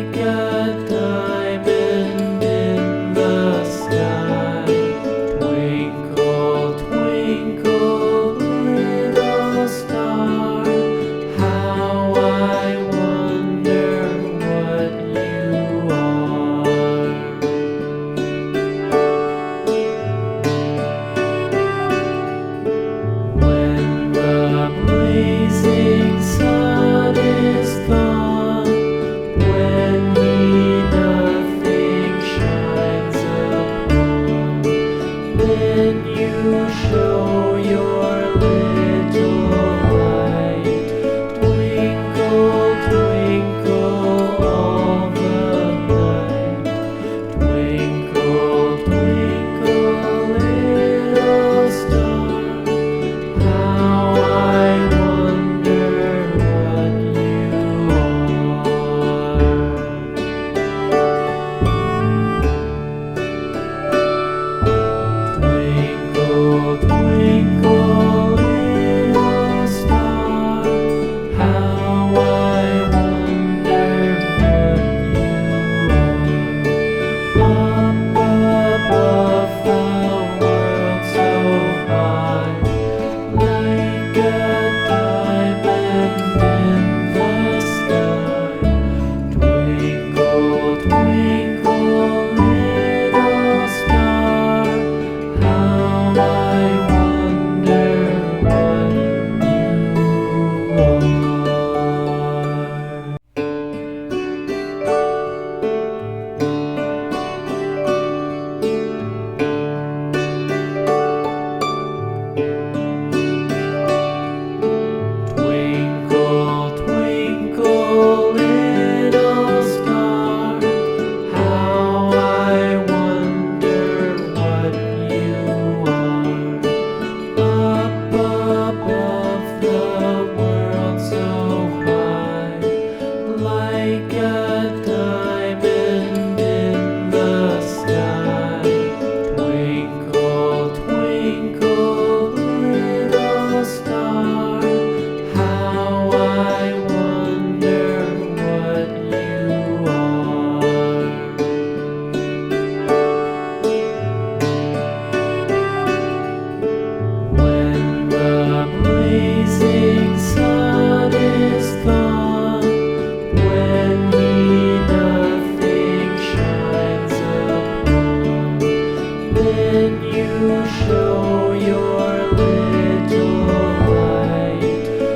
like a diamond in the sky. Twinkle, twinkle, little star, how I wonder what you are. When the blazing sun is gone, when he nothing shines upon, then you show your little light. Twinkle, twinkle all the night. Twinkle, twinkle, little star, how I wonder what you are. Twinkle, twinkle, little star, how I wonder what you are. Up above the world so high, like a diamond in the sky. Twinkle, twinkle, little star, how I wonder what you are. Twinkle, twinkle, little star, how I wonder what you are. Up above the world so high, like a diamond in the sky. Twinkle, twinkle, little star, how I wonder what you are. When the blazing sun is gone, when he nothing shines upon, then you show your